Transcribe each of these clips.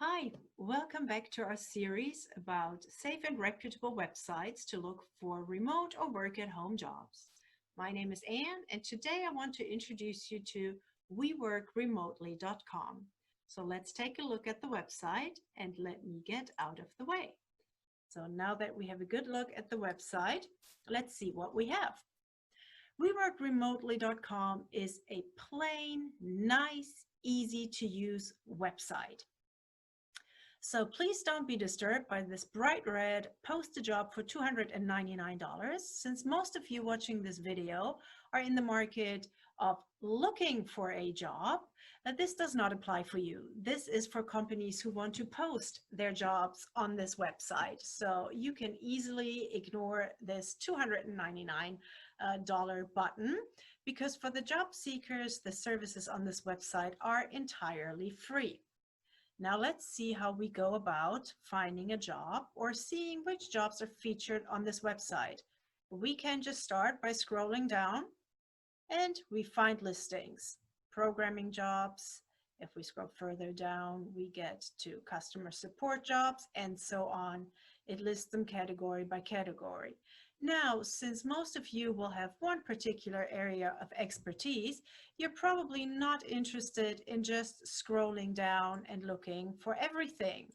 Hi, welcome back to our series about safe and reputable websites to look for remote or work at home jobs. My name is Anne, and today I want to introduce you to weworkremotely.com. So let's take a look at the website and let me get out of the way. So now that we have a good look at the website, let's see what we have. weworkremotely.com is a plain, nice, easy to use website. So please don't be disturbed by this bright red post a job for $299, since most of you watching this video are in the market of looking for a job. This does not apply for you. This is for companies who want to post their jobs on this website. So you can easily ignore this $299 button, because for the job seekers, the services on this website are entirely free. Now let's see how we go about finding a job or seeing which jobs are featured on this website. We can just start by scrolling down and we find listings, programming jobs. If we scroll further down, we get to customer support jobs and so on. It lists them category by category. Now, since most of you will have one particular area of expertise, you're probably not interested in just scrolling down and looking for everything.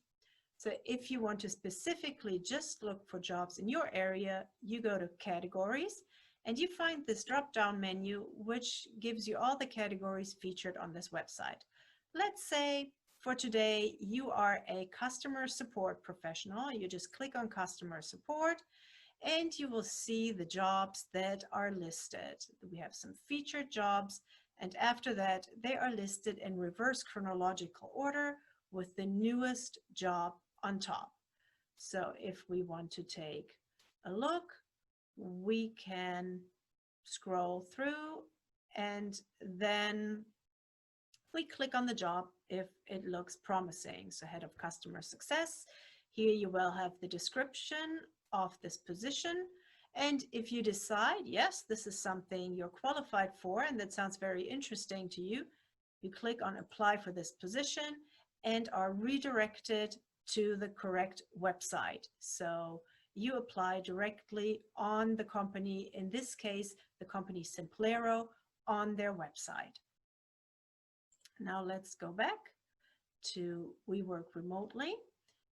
So if you want to specifically just look for jobs in your area, you go to categories and you find this drop-down menu, which gives you all the categories featured on this website. Let's say for today, you are a customer support professional. You just click on customer support and you will see the jobs that are listed. We have some featured jobs, and after that, they are listed in reverse chronological order with the newest job on top. So if we want to take a look, we can scroll through and then we click on the job if it looks promising. So head of customer success, here you will have the description of this position. And if you decide, yes, this is something you're qualified for and that sounds very interesting to you, you click on apply for this position and are redirected to the correct website. So you apply directly on the company, in this case, the company Simplero, on their website. Now let's go back to We Work Remotely.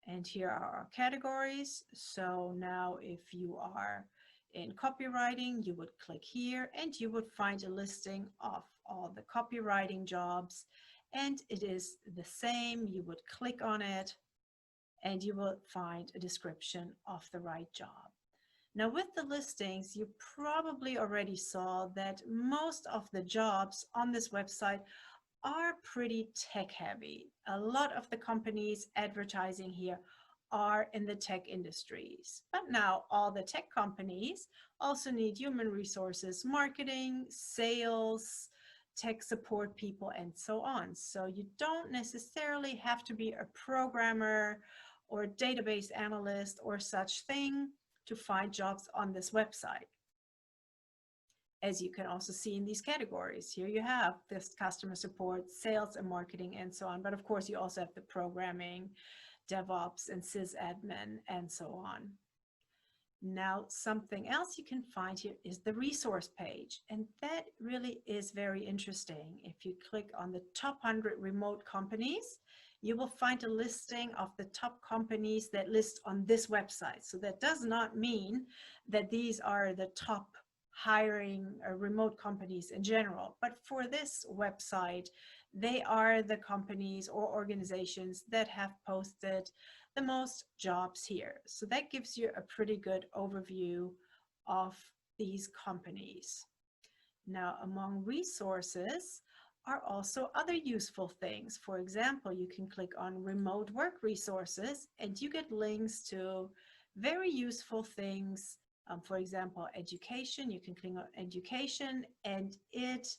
And here are our categories. So now if you are in copywriting, you would click here and you would find a listing of all the copywriting jobs. And it is the same. You would click on it and you will find a description of the right job. Now with the listings, you probably already saw that most of the jobs on this website are pretty tech heavy. A lot of the companies advertising here are in the tech industries. But now all the tech companies also need human resources, marketing, sales, tech support people, and so on. So you don't necessarily have to be a programmer or a database analyst or such thing to find jobs on this website. As you can also see in these categories, here you have this customer support, sales and marketing, and so on. But of course, you also have the programming, DevOps, and sysadmin, and so on. Now, something else you can find here is the resource page. And that really is very interesting. If you click on the top 100 remote companies, you will find a listing of the top companies that list on this website. So that does not mean that these are the top hiring remote companies in general, but for this website, they are the companies or organizations that have posted the most jobs here. So that gives you a pretty good overview of these companies. Now, among resources are also other useful things. For example, you can click on remote work resources and you get links to very useful things. For example, education, you can click on education and it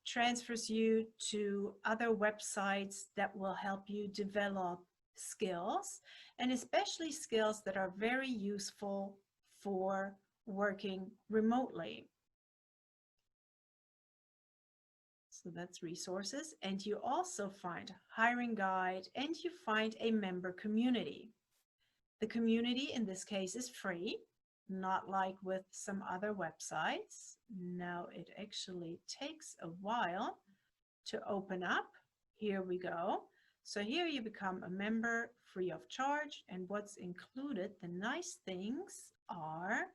transfers you to other websites that will help you develop skills, and especially skills that are very useful for working remotely. So that's resources. And you also find hiring guide, and you find a member community. The community in this case is free, not like with some other websites. Now it actually takes a while to open up. Here we go. So here you become a member free of charge, and what's included, the nice things are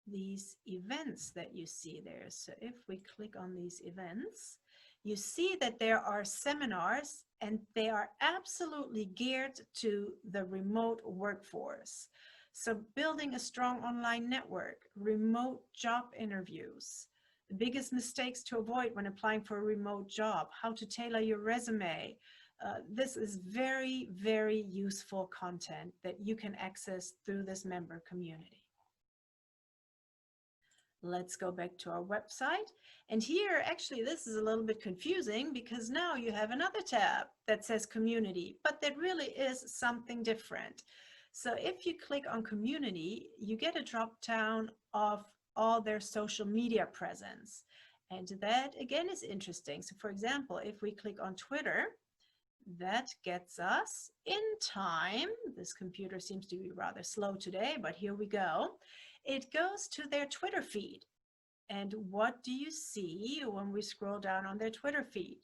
these events that you see there. So if we click on these events, you see that there are seminars, and they are absolutely geared to the remote workforce. So building a strong online network, remote job interviews, the biggest mistakes to avoid when applying for a remote job, how to tailor your resume. This is very, very useful content that you can access through this member community. Let's go back to our website. And here, actually, this is a little bit confusing because now you have another tab that says community, but that really is something different. So if you click on community, you get a drop down of all their social media presence. And that again is interesting. So for example, if we click on Twitter, that gets us in time. This computer seems to be rather slow today, but here we go. It goes to their Twitter feed. And what do you see when we scroll down on their Twitter feed?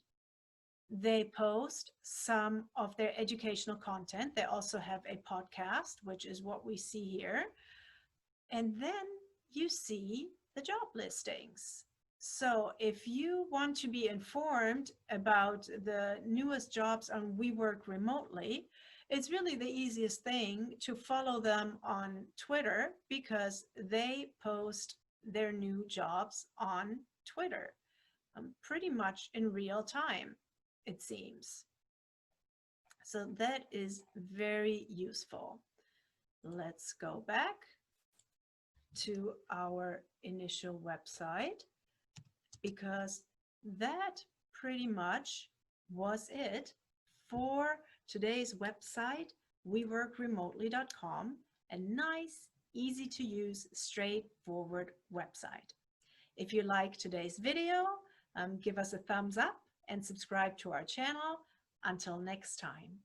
They post some of their educational content. They also have a podcast, which is what we see here. And then you see the job listings. So if you want to be informed about the newest jobs on We Work Remotely, it's really the easiest thing to follow them on Twitter, because they post their new jobs on Twitter pretty much in real time, it seems. So that is very useful. Let's go back to our initial website, because that pretty much was it for today's website, weworkremotely.com, a nice, easy to use, straightforward website. If you like today's video, give us a thumbs up and subscribe to our channel. Until next time.